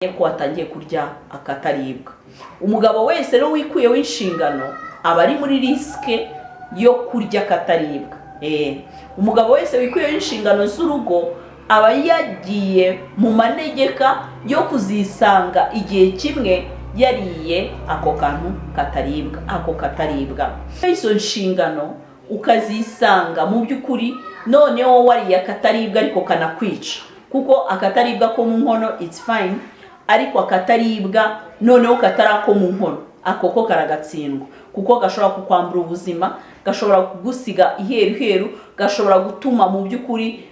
ko atangiye kurya akataribwa. Umugabo wese rero wikuyeho inshingano aba ari muri riske yo kurya akataribwa. Umugabo wese wikuyeho inshingano z'urugo aba yagiye mu manegeka yo kuzisanga igihe kimwe yariye ako kantu kataribwa. Izo nshingano ukazisanga mu by'ukuri noneho wariye akataribwa ariko kanakwica, kuko akataribwa ko mu nkono it's fine, ariko akataribwa noneho katarako mu nkono ako ko karagatsindwa, kuko gashobora kukwambura ubuzima, gashobora kugusiga iheru, gashobora gutuma mu by'ukuri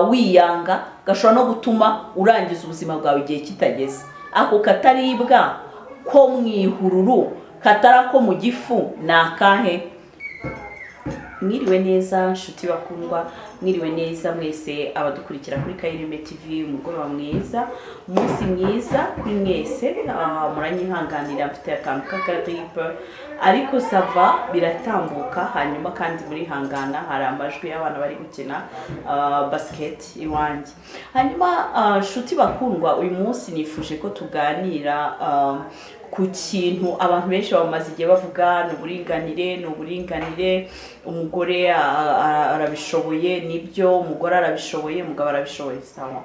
wiyanga, gashobora no gutuma urangiza ubuzima bwawe igihe kitageze. Ako kataribwa ko mwihururu katarako mu gifu nakahe? Mwiriwe neza nshuti bakundwa, mwiriwe neza mwese abadukurikira kuri Kayireme TV. Umugoroba mwiza, umunsi mwiza kuri mwese. Muranyihanganira mfite akantu k'agaripe ariko sava biratambuka, hanyuma kandi muri hangana hari amajwi y'abana bari gukina basket iwanjye. Hanyuma nshuti bakundwa, uyu munsi nifuje ko tuganira ku kintu abantu benshi bamaze igihe bavuga, ni uburinganire, umugore arabishoboye, nibyo umugore arabishoboye, umugabo arabishoboye, sawa.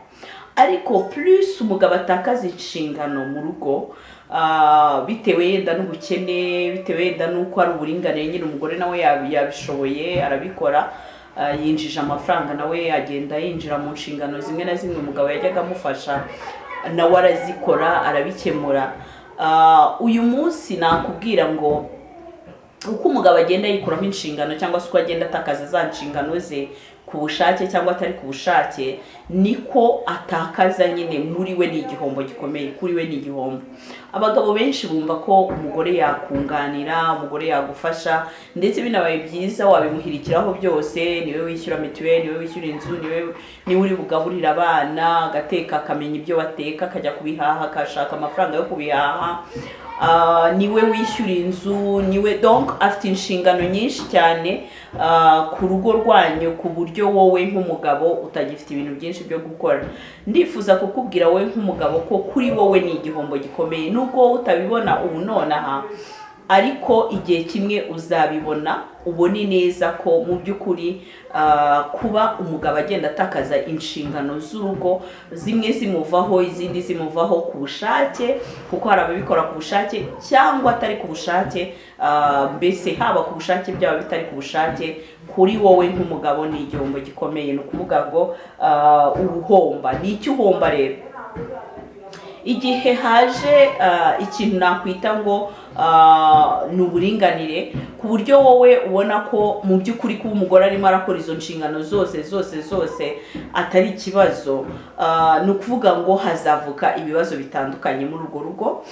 Ariko plus umugabo atakaza inshingano mu rugo bitewe yenda n'ubukene, bitewe yenda n'uko ari uburinganire, nyine umugore nawe yabishoboye arabikora, yinjije amafaranga, nawe agenda yinjira mu nshingano zimwe na zimwe umugabo yajyaga amufasha, nawe arazikora arabikemura. Uyu munsi nakubwira ngo uko umugabo agenda yikuraho inshingano cyangwa se uko agenda atakaza za nshingano ze ku bushake cyangwa atari ku bushake, niko atakaza nyine muri we. Ni igihombo gikomeye kuri we, ni igihombo. Abagabo benshi bumva ko umugore yakunganira, umugore yagufasha, ndetse binabaye byiza wabimuhirikiraho byose, niwe wishyura mituweli, niwe wishyura inzu, niwe uri bugaburira abana, agateka akamenya ibyo bateka, akajya kubihaha, akashaka amafaranga yo kubihaha, niwe wishyura inzu, niwe donc afite inshingano nyinshi cyane ku rugo rwanyu, ku buryo wowe nk'umugabo utagifite ibintu byinshi byo gukora. Ndifuza kukubwira wowe nk'umugabo ko kuri wowe ni igihombo gikomeye, nubwo utabibona ubu nonaha, ariko igihe kimwe uzabibona, ubone neza ko mu by'ukuri kuba umugabo agenda atakaza inshingano z'urugo, zimwe zimuvaho izindi zimuvaho ku bushake, kuko hari ababikora ku bushake cyangwa atari ku bushake, mbese haba ku bushake byaba bitari ku bushake, kuri wowe nk'umugabo ni igihombo gikomeye. Ni ukuvuga ngo uruhomba. Ni icyo uhomba rero igihe haje ikintu nakwita ngo ni uburinganire, ku buryo wowe ubona ko mu by'ukuri kuba umugore arimo arakora izo nshingano zose atari ikibazo. Ni ukuvuga ngo hazavuka ibibazo bitandukanye muri urwo rugo.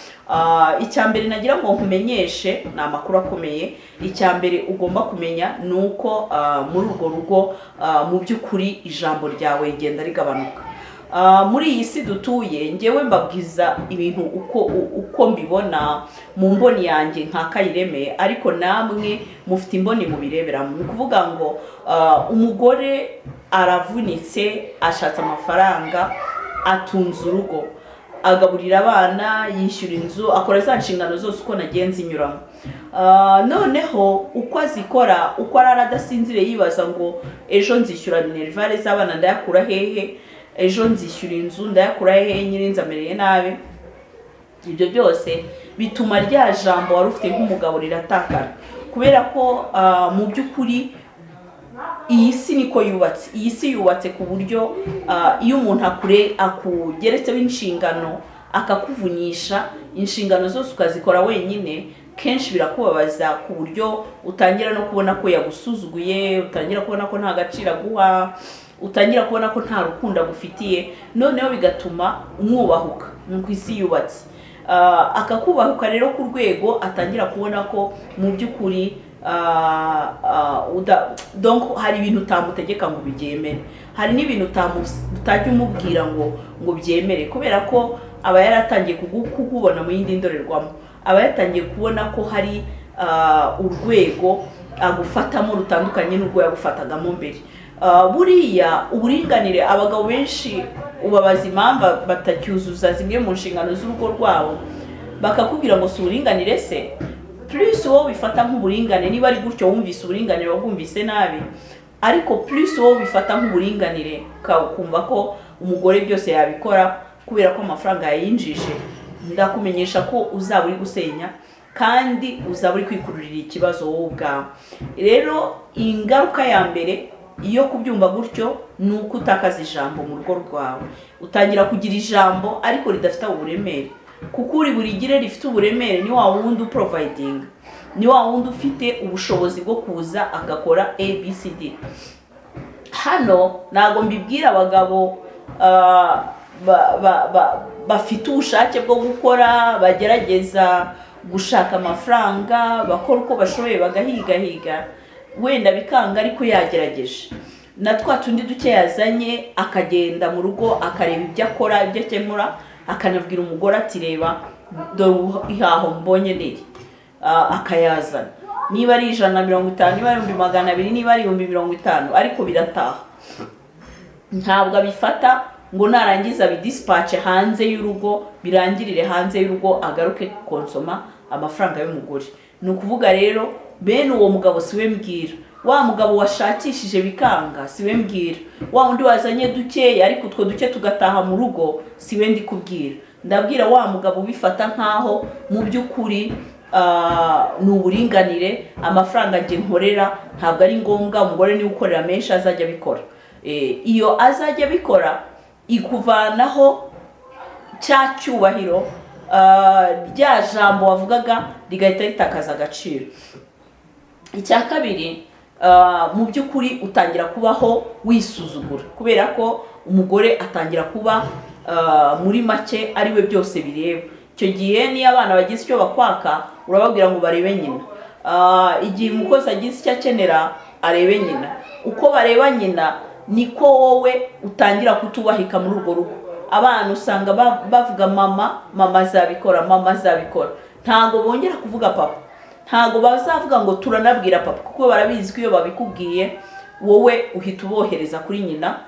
Icyambere nagira ngo nkumenyeshe, ni amakuru akomeye. Icyambere ugomba kumenya ni uko muri urwo rugo mu by'ukuri ijambo ryawe rigenda rigabanuka. Muri iyi si dutuye, ngewe mbabwiza ibintu uko mbibona mu mboni yanjye nka Kayireme, ariko namwe mufite imboni mu bireberamo. Ni ukuvuga ngo umugore aravunitse, ashatse amafaranga, atunze urugo, agaburira abana, yishyura inzu, akora za nshingano zose uko nagenze inyuramo. Noneho uko azikora, uko arara adasinzire yibaza ngo ejo nzishyura minerivare z'abana ndayakura hehe, ejo nzishyura inzu ndayakura hehe, nyirinzi amereye nabi. Ibyo byose bituma rya jambo wari ufite nk'umugabo riratakara, kubera ko mu by'ukuri iyi si niko yubatse. Iyi si yubatse ku buryo iyo umuntu akugeretseho inshingano, akakuvunyisha inshingano zose ukazikora wenyine, kenshi birakubabaza ku buryo utangira no kubona ko yagusuzuguye, utangira kubona ko nta gaciro aguha, utangira kubona ko nta rukundo agufitiye, noneho bigatuma umwubahuka. Nuko isi yubatse. Akakubahuka rero ku rwego atangira kubona ko mu by'ukuri donc hari ibintu utamutegeka ngo bibyemere, hari n'ibintu utajya umubwira ngo byemere, kubera ko aba yaratangiye kukubona mu yindi ndorerwamo, aba yatangiye kubona ko hari urwego agufatamo rutandukanye n'urwo yagufatagamo mbere. Buriya uburinganire, abagabo benshi ubabaza impamvu batacyuzuza zimwe mu nshingano z'urugo rwabo, bakakubwira ngo si uburinganire se, plus wowe bifata nk'uburingane. Niba ari gutyo wumvise uburinganire wabwumvise nabi, ariko plus wowe bifata nk'uburinganire ukumva ko umugore byose yabikora kubera ko amafaranga yayinjije, ndakumenyesha ko uzaba uri gusenya kandi uzaba uri kwikururira ikibazo wowe ubwawe. Rero ingaruka ya mbere iyo kubyumva gutyo ni uko utakaza ijambo mu rugo rwawe. Utangira kugira ijambo ariko ridafite uburemere, kuko uri burigire rifite uburemere ni wa wundi uproviding, ni wa wundi ufite ubushobozi bwo kuza agakora ABCD. Hano ntago mbibwira abagabo bafite ubushake bwo gukora, bagerageza gushaka amafaranga, bakora uko bashoboye bagahigahiga, wenda bikanga ariko yagerageje. Na twa tundi duke yazanye akagenda mu rugo akareba ibyo akora, ibyo akemura, akanabwira umugore ati reba dore ihaho mbonye niri, akayazana. Niba ari 150, niba ari 200, niba ari 50, ariko birataha. Ntabwo abifata ngo narangiza bidispatch hanze y'urugo, birangirire hanze y'urugo, agaruke konsoma amafaranga y'umugore. Ni ukuvuga rero bene uwo mugabo siwe mbwira. Wa mugabo washakishije bikanga siwe mbwira. Wa undi wazanye duke ariko utwo duke tugataha mu rugo siwe ndi kubwira. Ndabwira wa mugabo bifata nkaho mu by'ukuri ni uburinganire, amafaranga nge nkorera ntabwo ari ngombwa, umugore ni ukorera menshi azajya bikora. Iyo azajya bikora ikuvanaho cya cyubahiro, rya jambo wavugaga rigahita ritakaza agaciro. Icya kabiri, mu by'ukuri utangira kubaho wisuzugura, kubera ko umugore atangira kuba muri make ariwe byose bireba. Icyo gihe niyo abana bagize icyo bakwaka urababwira ngo barebe nyina. Igihe umukozi agize icyo akenera arebe nyina. Uko bareba nyina niko wowe utangira kutubahika muri urwo rugo. Abana usanga bavuga mama azabikora, mama azabikora. Ntago bongera kuvuga papa, ntago bazavuga ngo turanabwira papa, kuko barabizi ko iyo babikubwiye wowe uhita ubohereza kuri nyina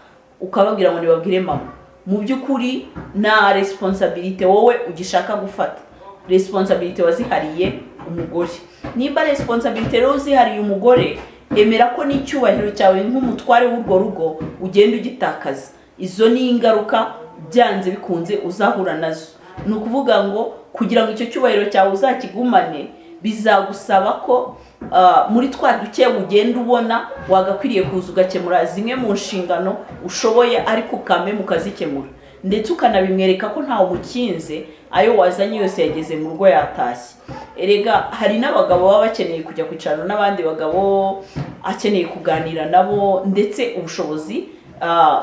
ukababwira ngo nibabwire mama. Mu by'ukuri na responsibility wowe ugishaka gufata, responsibility wazihariye umugore. Niba responsibility rero uzihariye umugore, emera ko n'icyubahiro cyawe nk'umutware w'urwo rugo ugenda ugitakaza. Izo ni ingaruka byanze bikunze uzahura nazo. Ni ukuvuga ngo kugira ngo icyo cyubahiro cyawe uzakigumane, bizagusaba ko muri twa duke ugenda ubona wagakwiriye kuza ugakemura zimwe mu nshingano ushoboye, ariko ukame mukazikemura, ndetse ukanabimwereka ko ntawe umukinze, ayo wazanye yose yageze mu rugo yatashye. Erega hari n'abagabo baba bakeneye kujya kwicarana n'abandi bagabo, akeneye kuganira nabo, ndetse ubushobozi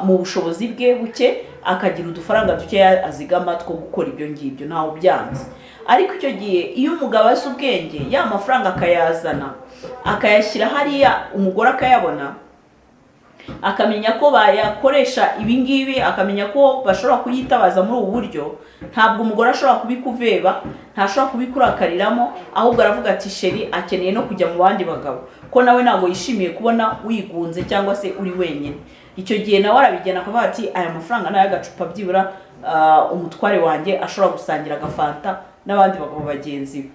mu bushobozi bwe buke akagira udufaranga duke azigama two gukora ibyo ngibyo, ntawe byanze. Ariko icyo gihe iyo umugabo azi ubwenge, ya mafaranga akayazana akayashyira hariya, umugore akayabona, akamenya ko bayakoresha ibingibi, akamenya ko bashobora kuyitabaza muri ubu buryo, ntabwo umugore ashobora kubikuveba, ntashobora kubikuraakariramo, ahubwo aravuga ati sheri akeneye no kujya mu bandi bagabo, ko nawe ntabwo yishimiye kubona wigunze cyangwa se uri wenyine. Icyo gihe nawe arabigena akavuga ati aya mafaranga nayo agacupa byibura umutware wanjye ashobora gusangira agafanta n'abandi bagabo bagenzi be.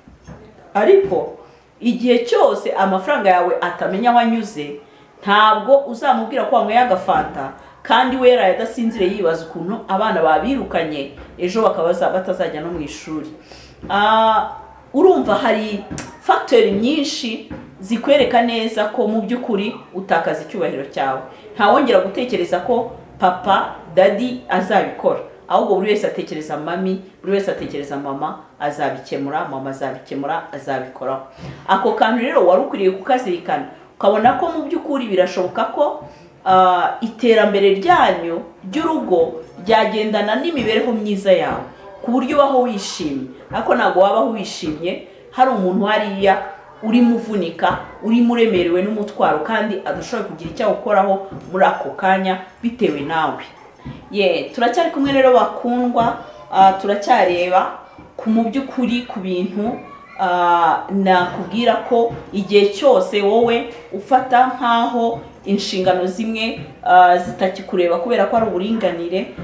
Ariko igihe cyose amafaranga yawe atamenya aho anyuze, ntabwo uzamubwira ko wanyweye agafanta kandi we yaraye adasinzire yibaza ukuntu abana babirukanye ejo bakabaza batazajya no mu ishuri. Urumva hari factor nyinshi zikwereka neza ko mu by'ukuri utakaza icyubahiro cyawe. Ntawongera gutekereza ko papa daddy azabikora, ahubwo buri wese atekereza mami, buri wese atekereza mama azabikemura, mama azabikemura, azabikora. Ako kantu rero wari ukwiriye kukazirikana, ukabona ko mu by'ukuri birashoboka ko iterambere ryanyu ry'urugo ryagendana n'imibereho myiza yawe, ku buryo ubaho wishimye. Ariko ntabwo wabaho wishimye hari umuntu hariya urimo uvunika, urimo uremerewe n'umutwaro, kandi adashobora kugira icyo awukoraho muri ako kanya bitewe nawe. Turacyari kumwe rero bakundwa, turacyareba ku mu by'ukuri ku bintu nakubwira ko igihe cyose wowe ufata nkaho inshingano zimwe zitakikureba kubera ko ari uburinganire,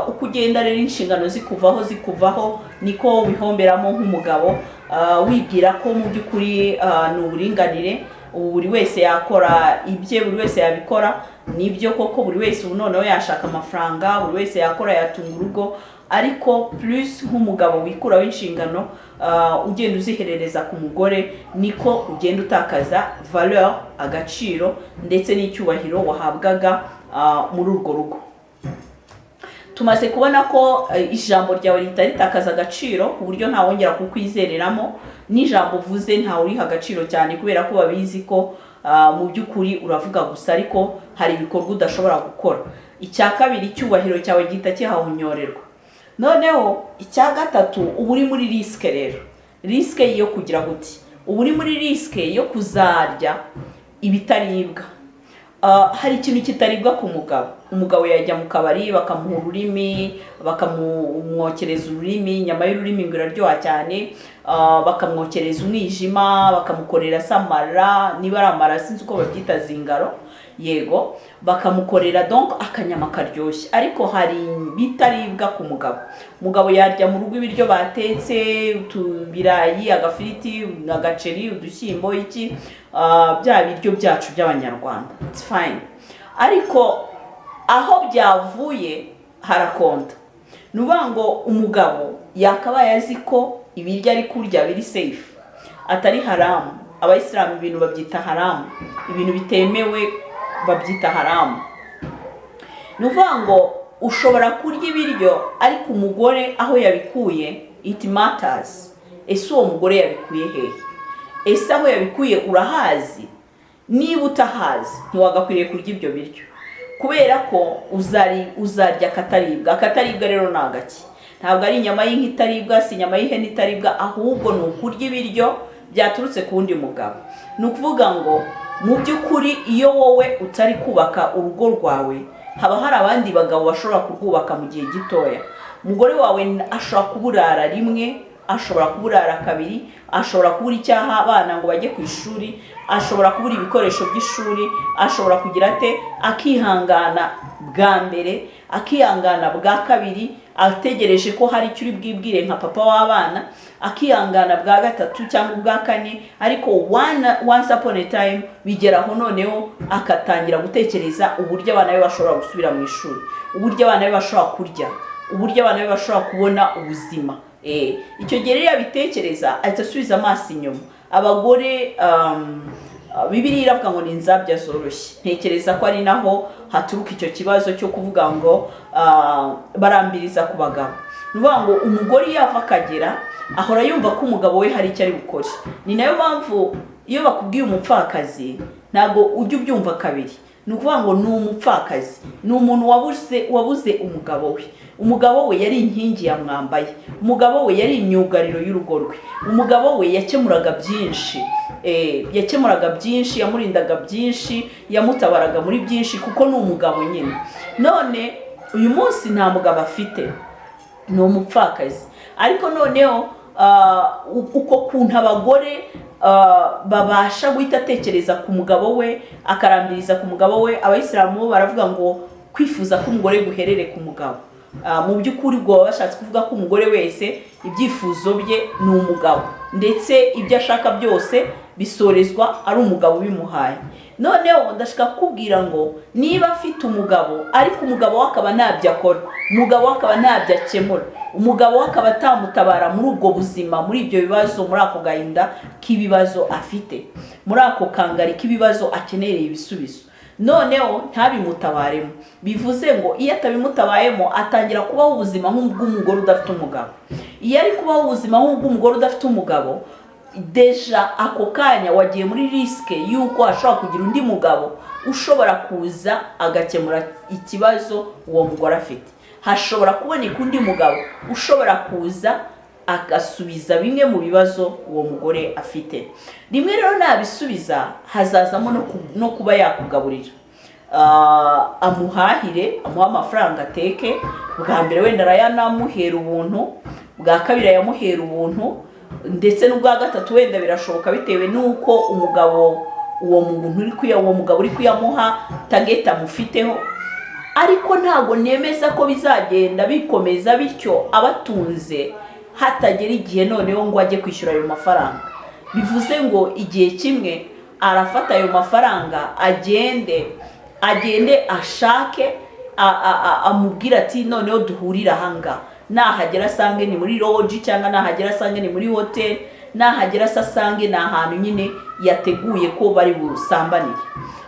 uko ugenda rero inshingano zikuvaho niko wihomberamo nk'umugabo, wibwira ko mu by'ukuri ni uburinganire, buri wese yakora ibye, buri wese yabikora. Nibyo koko buri wese ubu noneho yashaka amafaranga, buri wese yakora yatunga urugo, ariko plus nk'umugabo wikuraho inshingano ugenda uziherereza ku mugore, niko ugenda utakaza valeur, agaciro ndetse n'icyubahiro wahabwaga muri urwo rugo. Tumaze kubona ko ijambo ryawe ritakaza agaciro ku buryo nta wongera kukwizereramo, n'ijambo uvuze nta uriha agaciro cyane, kubera ko babizi ko mu by'ukuri uravuga gusa ariko hari ibikorwa udashobora gukora. Icya kabiri, icyubahiro cyawe gihita kihahonyorerwa. Noneho icya gatatu, ubu uri muri risque rero, risque yo kugira guti, ubu uri muri risque yo kuzarya ibitaribwa. Hari ikintu kitaribwa ku mugabo. Umugabo yajya mu kabari bakamuha ururimi, bakamwokereza ururimi, inyama y'ururimi ngo iraryoha cyane, bakamwokereza umwijima, bakamukorera samara, niba ari amara sinzi uko babyita, zingaro, yego, bakamukorera donc akanyama karyoshye. Ariko hari bitaribwa ku mugabo. Umugabo yarya mu rugo ibiryo batetse, utubirayi, agafiriti, agaceri, udushyimbo, iki bya biryo byacu by'abanyarwanda, it's fine. Ariko aho byavuye harakonta. Nuvuga ngo umugabo yakabaye azi ko ibiryo ari kurya biri safe, atari haramu. Abayisilamu ibintu babyita haramu, ibintu bitemewe babyita haramu. Nuvuga ngo ushobora kurya ibiryo ariko umugore aho yabikuye it matters. Ese uwo mugore yabikuye hehe? Ese aho yabikuye urahazi? Niba utahazi ntiwagakwiriye kurya ibyo biryo, kubera ko uzarya akataribwa. Akataribwa rero ni agaki? Ntabwo ari inyama y'inka itaribwa, si inyama y'ihene itaribwa, ahubwo ni ukurya ibiryo byaturutse ku wundi mugabo. Ni ukuvuga ngo mu by'ukuri iyo wowe utari kubaka urugo rwawe, haba hari abandi bagabo bashobora kurwubaka mu gihe gitoya. Umugore wawe ashobora kuburara rimwe, ashobora kuburara kabiri, ashobora kubura icyaha abana ngo bajye ku ishuri, ashobora kubura ibikoresho by'ishuri, ashobora kugira ate, akihangana bwa mbere, akihangana bwa kabiri, ategereje ko hari icyo uri bwibwire nka papa w'abana, akihangana bwa gatatu cyangwa bwa kane. Ariko once upon a time bigeraho noneho akatangira gutekereza uburyo abana be bashobora gusubira mu ishuri, uburyo abana be bashobora kurya, uburyo abana be bashobora kubona ubuzima. Icyo gihe rero abitekereza ahita asubiza amaso inyuma. Abagore Bibiliya iravuga ngo ni inzabya zoroshye. Ntekereza ko ari naho haturuka icyo kibazo cyo kuvuga ngo barambiriza ku bagabo. Nuvuga ngo umugore yava akagera ahora yumva ko umugabo we hari icyo ari bukore. Ni nayo mpamvu iyo bakubwiye umupfakazi ntabwo ujya ubyumva kabiri. Ni ukuvuga ngo ni umupfakazi, ni umuntu wabuze umugabo we. Umugabo we yari inkingi ya mwambaye, umugabo we yari imyugariro y'urugo rwe, umugabo we yakemuraga byinshi, yamurindaga byinshi, yamutabaraga muri byinshi, kuko ni umugabo nyine. None uyu munsi nta mugabo afite, ni umupfakazi. Ariko noneho uko kuntu abagore babasha guhita atekereza ku mugabo we, akarambiriza ku mugabo we. Abayisilamu baravuga ngo kwifuza ko umugore guherere ku mugabo. Mu by'ukuri ubwo baba bashatse kuvuga ko umugore wese ibyifuzo bye ni umugabo, ndetse ibyo ashaka byose bisorezwa ari umugabo bimuhaye. Noneho ndashaka kukubwira ngo niba afite umugabo ariko umugabo we akaba ntabyo akora, umugabo we akaba ntabyo akemura, umugabo we akaba atamutabara muri ubwo buzima, muri ibyo bibazo, muri ako gahinda k'ibibazo afite, muri ako kangari k'ibibazo akenereye ibisubizo, noneho ntabimutabaremo, bivuze ngo iyo atabimutabayemo atangira kubaho ubuzima nk'ubw'umugore udafite umugabo. Iyo ari kubaho ubuzima nk'ubw'umugore udafite umugabo, deja ako kanya wagiye muri risque yuko hashobora kugira undi mugabo ushobora kuza agakemura ikibazo uwo mugore afite. Hashobora kuboneka undi mugabo ushobora kuza agasubiza bimwe mu bibazo uwo mugore afite. Rimwe rero nabisubiza hazazamo no kuba yakugaburira, amuhahire, amuha amafaranga ateke. Bwa mbere wenda arayanamuhera ubuntu, bwa kabiri ayamuhera ubuntu, ndetse n'ubwa gatatu wenda birashoboka bitewe n'uko umugabo uwo mugabo uri kuyamuha tageta amufiteho. ariko ntabwo nemeza ko bizagenda bikomeza bityo abatunze hatagera igihe noneho ngo ajye kwishyura ayo mafaranga. Bivuze ngo igihe kimwe arafata ayo mafaranga agende ashake amubwira ati noneho duhurira ahangaha, nahagera asange ni muri lodge cyangwa nahagera asange ni muri hotel, nahagera asange ni ahantu nyine yateguye ko bari busambanire.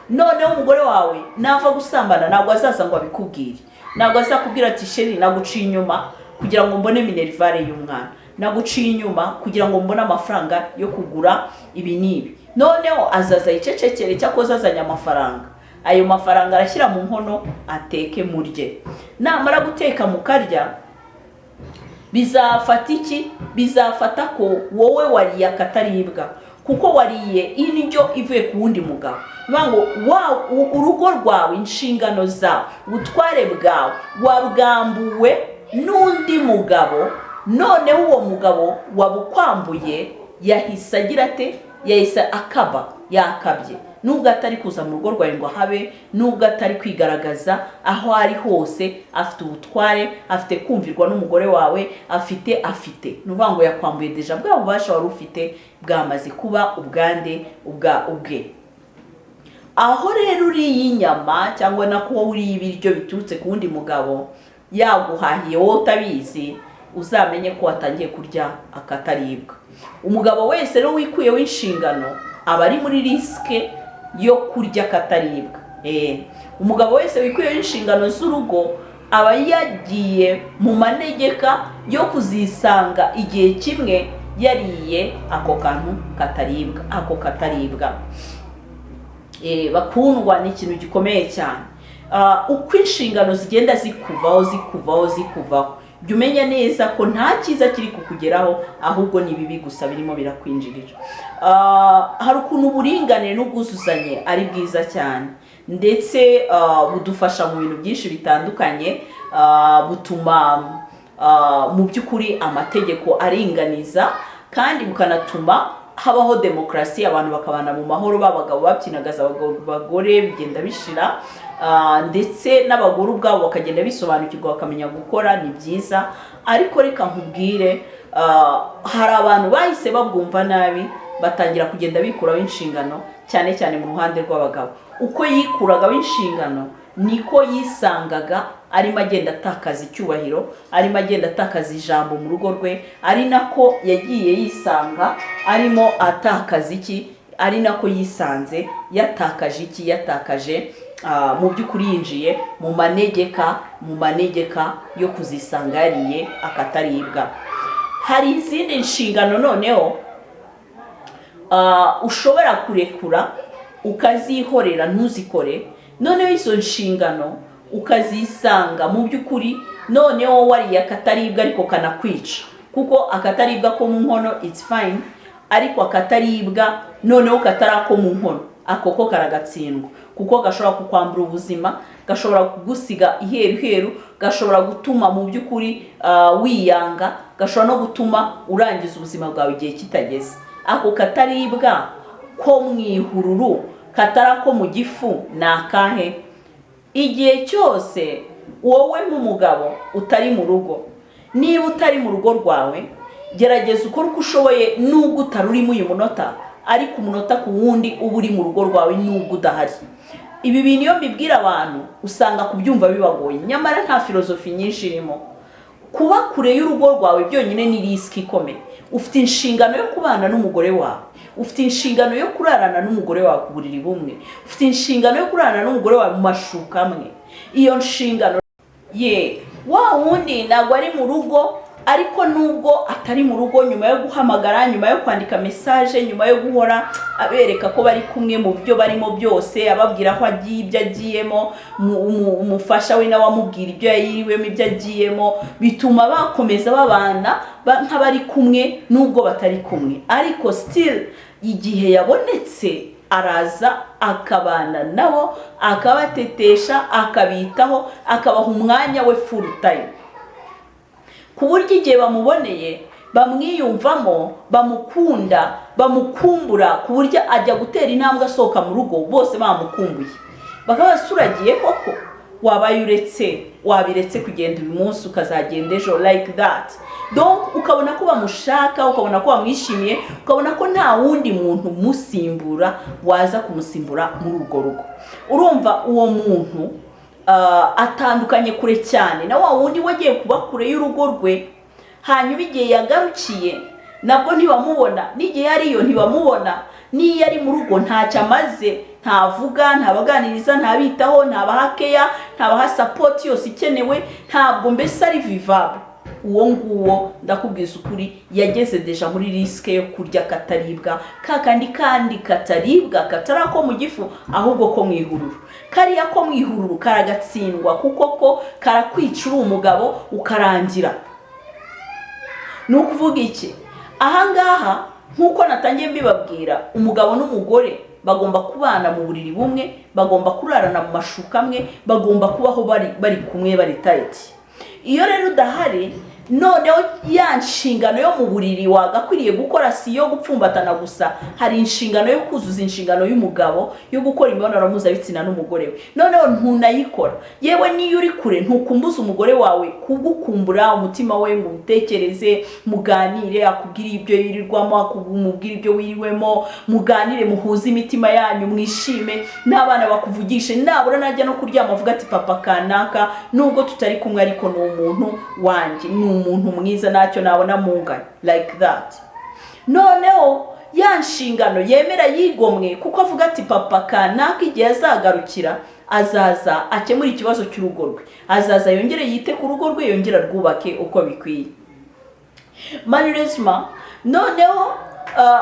Noneho umugore wawe nava gusambana ntabwo azaza ngo abikubwire, ntabwo azakubwira ati sheri naguciye inyuma kugira ngo mbone minerivare y'umwana, naguciye inyuma kugira ngo mbone amafaranga yo kugura ibi n'ibi. Noneho azaza icecekere cyakoze azanye amafaranga, ayo mafaranga arashyira mu nkono ateke murye. Namara guteka mukarya, bizafata iki? Bizafata ko wowe wariye akataribwa, kuko wariye indyo ivuye ku wundi mugabo. Ngo urugo rwawe, inshingano zawe, ubutware bwawe wabwambuwe n'undi mugabo. Noneho uwo mugabo wabukwambuye yahise agira ate? Yahise yakabye. Nubwo atari kuza mu rugo rwawe ngo habe, nubwo atari kwigaragaza aho ari hose, afite ubutware, afite kumvirwa n'umugore wawe, afite nuvuga ngo yakwambuye deja bwa bubasha wari ufite bwamaze kuba ubwe. Aho rero uriye inyama cyangwa nako uriye ibiryo biturutse ku wundi mugabo yaguhahiye wowe utabizi, uzamenye ko watangiye kurya akataribwa. Umugabo wese rero wikuyeho inshingano aba ari muri risike yo kurya akataribwa. Umugabo wese wikuyeho inshingano z'urugo aba yagiye mu manegeka yo kuzisanga igihe kimwe yariye ako kantu kataribwa, ako kataribwa. Bakundwa, ni ikintu gikomeye cyane. Uko inshingano zigenda zikuvaho, jya umenya neza ko nta cyiza kiri kukugeraho, ahubwo ni bibi gusa birimo birakwinjirira. Hari ukuntu uburinganire n'ubwuzuzanye ari bwiza cyane, ndetse budufasha mu bintu byinshi bitandukanye. Butuma mu by'ukuri amategeko aringaniza, kandi bukanatuma habaho demokarasi, abantu bakabana mu mahoro, babagabo babyinagaza abagore bigenda bishira, ndetse n'abagore ubwabo bakagenda bisobanukirwa bakamenya gukora. Ni byiza, ariko reka nkubwire, hari abantu bahise babwumva nabi, batangira kugenda bikuraho inshingano, cyane cyane mu ruhande rw'abagabo. Uko yikuragaho inshingano niko yisangaga arimo agenda atakaza icyubahiro, arimo agenda atakaza ijambo mu rugo rwe, ari nako yagiye yisanga arimo atakaza iki, ari nako yisanze yatakaje iki, yatakaje mu by'ukuri yinjiye mu manegeka yo kuzisanga yariye akataribwa. Hari izindi nshingano noneho ushobora kurekura ukazihorera ntuzikore, noneho izo nshingano ukazisanga mu by'ukuri noneho wariye akataribwa ariko kanakwica. Kuko akataribwa ko mu nkono it's fine, ariko akataribwa noneho katarako mu nkono, ako ko karagatsindwa, kuko gashobora kukwambura ubuzima, gashobora kugusiga iheru, gashobora gutuma mu by'ukuri wiyanga, gashobora no gutuma urangiza ubuzima bwawe igihe kitageze. Ako kataribwa ko mu ihururu, katarako mu gifu, ni akahe? Igihe cyose wowe nk'umugabo utari mu rugo, niba utari mu rugo rwawe, gerageza ukora uko ushoboye, nubwo utari urimo uyu munota, ariko umunota ku wundi uba uri mu rugo rwawe nubwo udahari. Ibi bintu iyo mbibwira abantu usanga kubyumva bibagoye, nyamara nta filozofi nyinshi irimo. Kuba kure y'urugo rwawe byonyine ni risiki ikomeye. Ufite inshingano yo kubana n'umugore wawe, ufite inshingano yo kurarana n'umugore wawe ku buriri bumwe, ufite inshingano yo kurarana n'umugore wawe mu mashuka amwe. Iyo nshingano wa wundi ntabwo ari mu rugo, ariko nubwo atari mu rugo, nyuma yo guhamagara, nyuma yo kwandika message, nyuma yo guhora abereka ko bari kumwe mu byo barimo byose, ababwira ko agiye ibyo agiyemo, umufasha we nawe amubwira ibyo yiriwemo, ibyo agiyemo, bituma bakomeza babana nk'abari kumwe nubwo batari kumwe. Ariko still igihe yabonetse araza akabana nabo, akabatetesha, akabitaho, akabaha umwanya we full time, ku buryo igihe bamuboneye bamwiyumvamo, bamukunda, bamukumbura, ku buryo ajya gutera intambwe asohoka mu rugo bose bamukumbuye, bakaba basuragiye koko. wabiretse kugenda uyu munsi ukazagenda ejo like that. Donc ukabona ko bamushaka, ukabona ko bamwishimiye, ukabona ko nta wundi muntu musimbura waza kumusimbura muri urwo rugo. Urumva uwo muntu atandukanye kure cyane na wa wundi wagiye kuba kure y'urugo rwe, hanyuma igihe yagarukiye nabwo ntibamubona, n'igihe yariyo ntibamubona, n'iyo ari mu rugo ntacyo amaze, ntavuga, ntabaganiriza, ntabitaho, ntabahakeya, ntabaha support yose ikenewe, ntabwo mbese ari vivable. Uwo nguwo ndakubwiza ukuri yageze deja muri riske yo kurya kataribwa, kandi kataribwa katarako mu gifu ahubwo ko mwihururu. Kariya ko mwihururu karagatsindwa kuko ko karakwicira umugabo ukarangira. Nukuvuga iki? Ahangaha nkuko natangiye mbibabwira, umugabo n'umugore bagomba kubana mu buriri bumwe, bagomba kurarana mu mashuka amwe, bagomba kubaho bari kumwe, bari tight. Iyo rero udahari, noneho ya nshingano yo mu buriri wagakwiriye gukora si yo gupfumbatana gusa, hari inshingano yo kuzuza inshingano y'umugabo yo gukora imibonano mpuzabitsina n'umugore we. Noneho ntunayikora, yewe niyo uri kure ntukumbuza umugore wawe kugukumbura umutima we ngo utekereze, muganire, akubwire ibyo yirirwamo, akubwire ibyo wiriwemo, muganire, muhuze imitima yanyu, mwishime, n'abana bakuvugishe, nabura najya no kuryama avuga ati papa kanaka nubwo tutari kumwe ariko ni umuntu wanjye, umuntu mwiza, nacyo nabona mungana like that. Noneho ya nshingano yemera yigomwe kuko avuga ati papa kanaka igihe azagarukira azaza akemura ikibazo cy'urugo rwe, azaza yongere yite ku rugo rwe, yongera rwubake uko bikwiye. Malheureusement noneho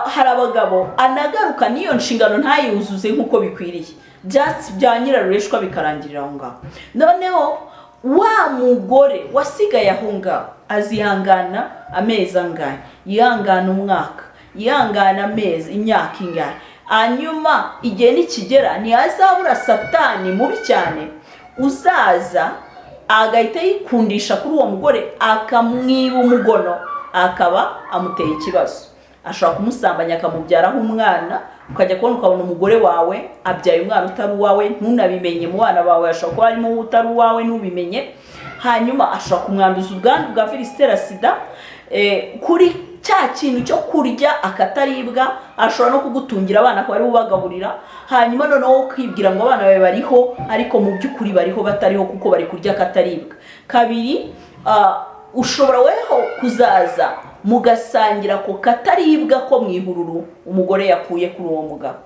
hari abagabo anagaruka niyo nshingano ntayuzuze nkuko bikwiriye, just bya nyirarureshwa bikarangirira aho ngaho. Noneho wa mugore wasigaye aho ngaho azihangana amezi angahe, yihangana umwaka, yihangana amezi, imyaka ingahe, hanyuma igihe nikigera ntihazabura satani mubi cyane uzaza agahita yikundisha kuri uwo mugore, akamwiba umugono, akaba amuteye ikibazo. Ashobora kumusambanya akamubyaraho umwana, ukajya kubona ukabona umugore wawe abyaye umwana utari uwawe, ntunabimenye. Mu bana bawe ashobora kuba harimo utari uwawe ntubimenye, hanyuma ashobora kumwanduza ubwandu bwa virusi itera sida. Kuri cya kintu cyo kurya akataribwa ashobora no kugutungira abana ko bari ubagaburira, hanyuma noneho ukibwira ngo abana bawe bariho ariko mu by'ukuri bariho batariho kuko bari kurya akataribwa. Kabiri, ushobora weho kuzaza mugasangira ko kataribwa ko mwihururu umugore yakuye kuri uwo mugabo,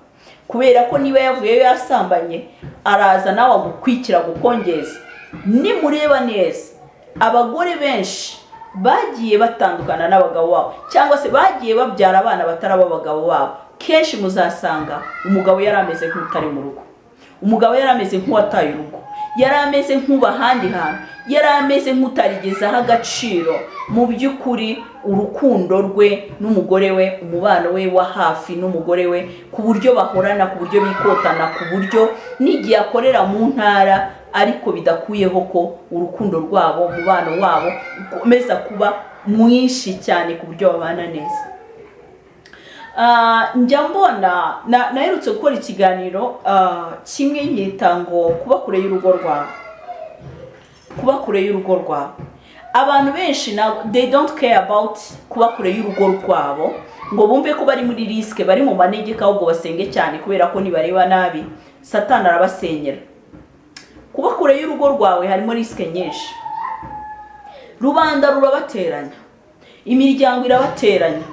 kubera ko niba yavuyeyo yasambanye araza nawe agukwikira gukongeza. Nimureba neza abagore benshi bagiye batandukana n'abagabo babo, cyangwa se bagiye babyara abana bataraba abagabo babo, kenshi muzasanga umugabo yarameze nk'utari mu rugo, umugabo yarameze nk'uwataye urugo, yarameze nk'ubahandi hantu, yarameze nk'utarigezaho agaciro mu by'ukuri urukundo rwe n'umugore we, umubano we wa hafi n'umugore we, ku buryo bahorana, ku buryo bikotana, ku buryo n'igihe akorera mu ntara ariko bidakuyeho ko urukundo rwabo, umubano wabo ukomeza kuba mwinshi cyane ku buryo babana neza. Njya mbona naherutse gukora ikiganiro kimwe nyita ngo kuba kure y'urugo rwawe. Kuba kure y'urugo rwawe, abantu benshi they don't care about kuba kure y'urugo rwabo, ngo bumve ko bari muri riske, bari mu manegeka, ahubwo basenge cyane kubera ko nibareba nabi Satani arabasenyera. Kuba kure y'urugo rwawe harimo riske nyinshi. Rubanda rurabateranya, imiryango irabateranya,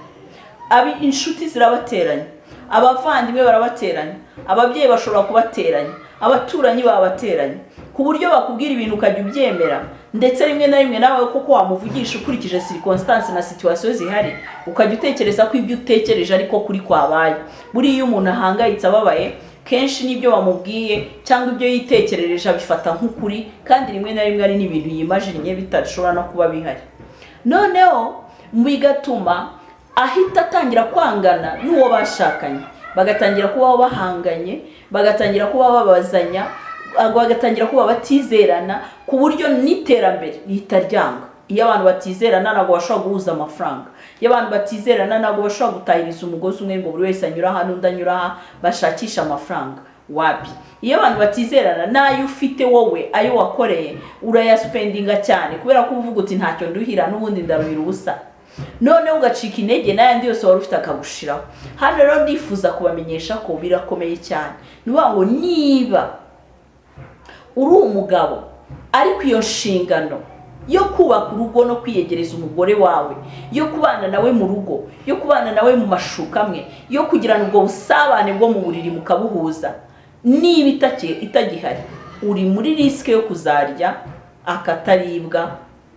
inshuti zirabateranya, abavandimwe barabateranya, ababyeyi bashobora kubateranya, abaturanyi babateranya, ku buryo bakubwira ibintu ukajya ubyemera, ndetse rimwe na rimwe nawe kuko wamuvugisha ukurikije circumstance na situation zihari, ukajya utekereza ko ibyo utekereje ariko kuri kwabaye. Buriya umuntu ahangayitse ababaye, kenshi nibyo bamubwiye cyangwa ibyo yitekerereje abifata nk'ukuri, kandi rimwe na rimwe ari n'ibintu yimajinye bitashobora no kuba bihari. Noneho bigatuma ahita atangira kwangana n'uwo bashakanye, bagatangira kubaho bahanganye, bagatangira kuba babazanya, bagatangira kuba batizerana, ku buryo n'iterambere ritaryanga. Iyo abantu batizerana ntabwo bashobora guhuza amafaranga, iyo abantu batizerana ntabwo bashobora gutahiriza umugozi umwe ngo buri wese anyura hano undi anyura aha bashakisha amafaranga. wapi. Iyo abantu batizerana nayo ufite wowe ayo wakoreye urayasupendinga cyane kubera ko uvuga uti ntacyo nduhira n'ubundi ndaruhira ubusa, none ugacika intege n'ayandi yose wari ufite akagushiraho. Hano rero ndifuza kubamenyesha ko birakomeye cyane. Ngo niba uri umugabo ariko iyo nshingano yo kubaka urugo no kwiyegereza umugore wawe, yo kubana nawe mu rugo, yo kubana nawe mu mashuka amwe, yo kugirana ubwo busabane bwo mu buriri mukabuhuza, niba itagihari uri muri risike yo kuzarya akataribwa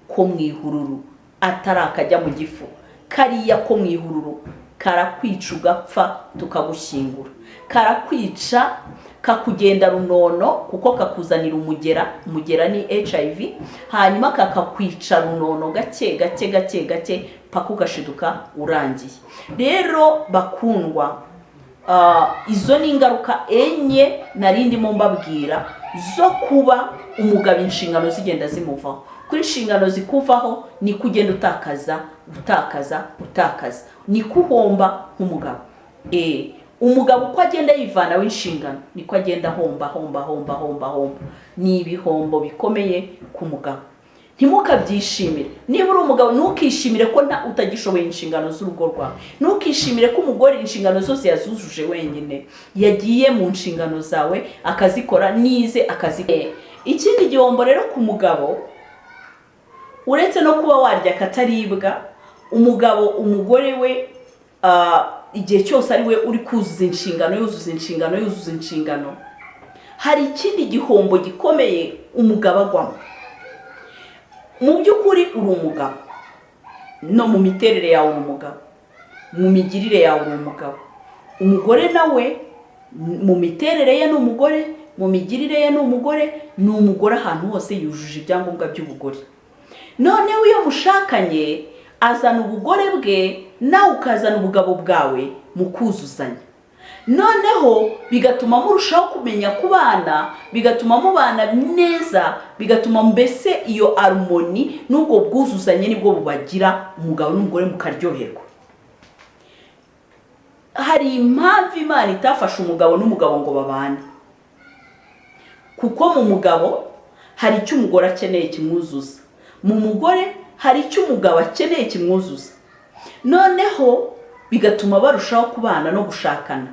ko mu ihururu, atari akajya mu gifu. Kariya ko mu ihururu karakwica ugapfa tukagushyingura, karakwica kakugenda runono kuko kakuzanira umugera ni HIV, hanyuma kakakwica runono gake paka ugashiduka urangiye. Rero bakundwa, izo ni ingaruka enye narindimo mbabwira zo kuba umugabo inshingano zigenda zimuvaho. Kuri inshingano zikuvaho ni kugenda utakaza, ni kuhomba nk'umugabo. Umugabo uko agenda yivana w'inshingano niko agenda homba. Ni ibihombo bikomeye ku mugabo. Ntimukabyishimire. Niba uri umugabo ntukishimire ko utagishoboye inshingano z'urugo rwawe. Ntukishimire ko umugore inshingano zose yazujuje wenyine, yagiye mu nshingano zawe akazikora nize akazikora. Ikindi gihombo rero ku mugabo, uretse no kuba warya akataribwa, umugore we igihe cyose ari we uri kuzuza inshingano, hari ikindi gihombo gikomeye umugabo agwamo. Mu by'ukuri uri umugabo, no mu miterere yawe uri umugabo, mu migirire yawe uri umugabo. Umugore nawe mu miterere ye ni umugore, mu migirire ye ni umugore ahantu hose yujuje ibyangombwa by'ubugore. Noneho iyo mushakanye azana ubugore bwe nawe ukazana ubugabo bwawe mu kuzuzanya. Noneho bigatuma murushaho kumenya kubana, bigatuma mubana neza, bigatuma mbese iyo harmoni n'ubwo bwuzuzanye nibwo bubagira umugabo n'umugore mukaryoherwa. Hari impamvu Imana itafasha umugabo n'umugabo ngo babane, kuko mu mugabo hari icyo umugore akeneye kimwuzuza, mu mugore hari icyo umugabo akeneye kimwuzuza. Noneho bigatuma barushaho kubana no gushakana.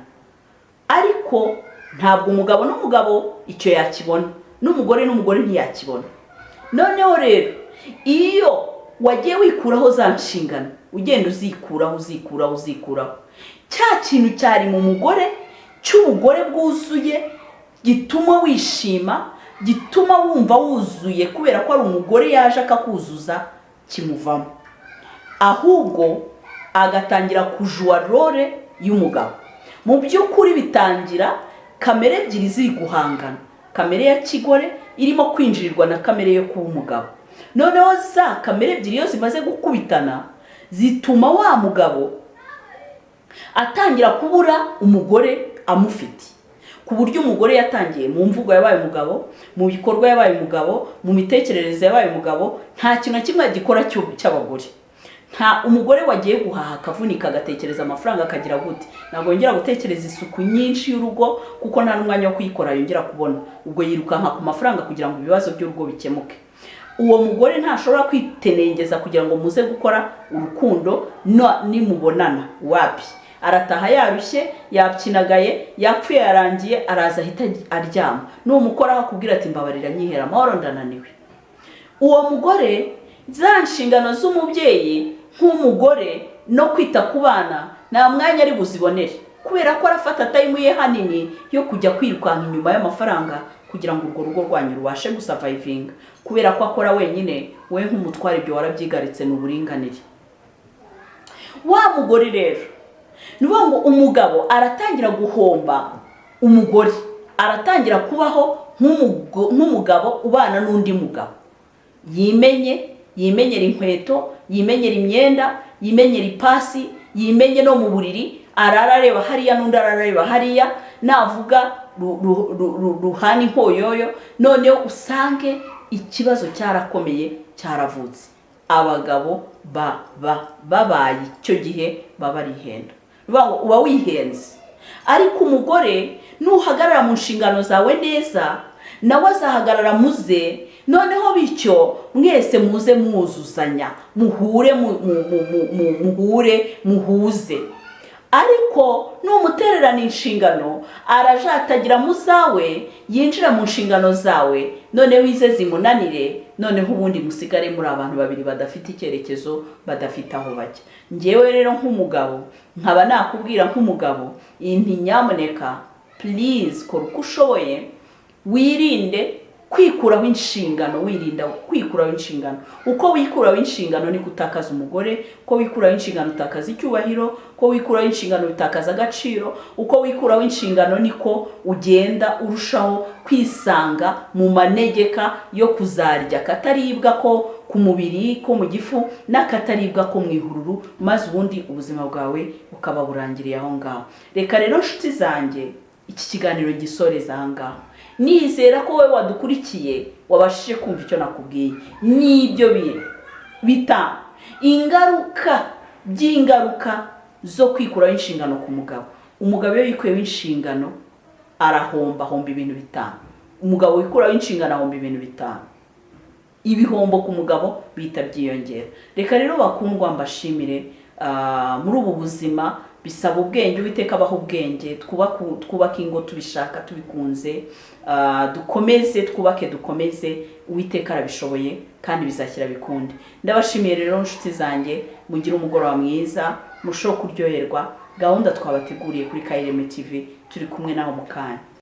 Ariko ntabwo umugabo n'umugabo icyo yakibona, n'umugore ntiyakibona. Noneho rero iyo wagiye wikuraho za nshingano, ugenda uzikuraho, cya kintu cyari mu mugore cy'ubugore bwuzuye gituma wishima, gituma wumva wuzuye kubera ko ari umugore yaje akakuzuza, kimuvamo. Ahubwo agatangira kujua role y'umugabo. Mu by'ukuri bitangira kamere ebyiri ziri guhangana, kamere ya kigore irimo kwinjirirwa na kamere yo kuba umugabo. Noneho za kamere ebyiri iyo zimaze gukubitana zituma wa mugabo atangira kubura umugore amufite, ku buryo umugore yatangiye mu mvugo yabaye umugabo, mu bikorwa yabaye umugabo, mu mitekerereze yabaye umugabo, nta kintu kimwe gikora cy'abagore. Nta umugore wagiye guhaha akavunika agatekereza amafaranga akagira gute, ntabwo yongera gutekereza isuku nyinshi y'urugo kuko nta n'umwanya wo kuyikora yongera kubona, ubwo yirukanka ku mafaranga kugira ngo ibibazo by'urugo bikemuke. Uwo mugore ntashobora kwitenengeza kugira ngo muze gukora urukundo nimubonana, wapi. Arataha yarushye, yakinagaye, yapfuye yarangiye, araza ahita aryama. N'umukoraho akubwira ati mbabarira nyihera amahoro ndananiwe. Uwo mugore za nshingano z'umubyeyi nk'umugore no kwita ku bana nta mwanya ari buzibonere, kubera ko arafata time ye hanini yo kujya kwirukanka inyuma y'amafaranga kugira ngo urwo rugo rwanyu rubashe gusurvivinga, kubera ko akora wenyine. We nk'umutware ibyo warabyigaritse n'uburinganire. Wa mugore rero niba ngo umugabo aratangira guhomba, umugore aratangira kubaho nk'umugabo ubana n'undi mugabo. Yimenyera inkweto, yimenyera imyenda, yimenyera ipasi, yimenye no mu buriri, ararareba hariya n'undi ararareba hariya, navuga ruhani nkoyoyo. Noneho usange ikibazo cyarakomeye cyaravutse, abagabo babaye icyo gihe baba arihenda. Uba wihenze, ariko umugore nuhagarara mu nshingano zawe neza nawe azahagarara muze, noneho bityo mwese muze mwuzuzanya, muhure muhuze. Ariko numutererana inshingano arajatagira muzawe, yinjira mu nshingano zawe, noneho ize zimunanire, noneho ubundi musigare muri abantu babiri badafite icyerekezo, badafite aho bajya. Ngewe rero nk'umugabo nkaba nakubwira nk'umugabo, inti nyamuneka please kora uko ushoboye, wirinde kwikuraho inshingano, wirinda kwikuraho inshingano. Uko wikuraho inshingano ni gutakaza umugore, uko wikuraho inshingano utakaza icyubahiro, uko wikuraho inshingano utakaza agaciro, uko wikuraho inshingano niko ugenda urushaho kwisanga mu manegeka yo kuzarya kataribwa ko ku mubiri, ko mu gifu, n'akataribwa ko mu ihururu, maze ubundi ubuzima bwawe bukaba burangiriye aho ngaho. Reka rero nshuti zanjye iki kiganiro gisoreza aha ngaho. Nizera ko wowe wadukurikiye wabashije kumva icyo nakubwiye. Nibyo bita ingaruka zo kwikuraho inshingano ku mugabo. Umugabo iyo yikuyeho inshingano arahomba ibintu bitanu. Umugabo wikuraho inshingano ahomba ibintu bitanu. Ibihombo ku mugabo bita byiyongera. Reka rero bakundwa mbashimire, muri ubu buzima bisaba ubwenge, Uwiteka abaho ubwenge, twubake ingo tubishaka tubikunze, dukomeze, Uwiteka arabishoboye kandi bizashyira bikunde. Ndabashimiye rero nshuti zanjye, mugire umugoroba mwiza, musho kuryoherwa. Gahunda twabateguriye kuri KRM TV turi kumwe naho mu kanya.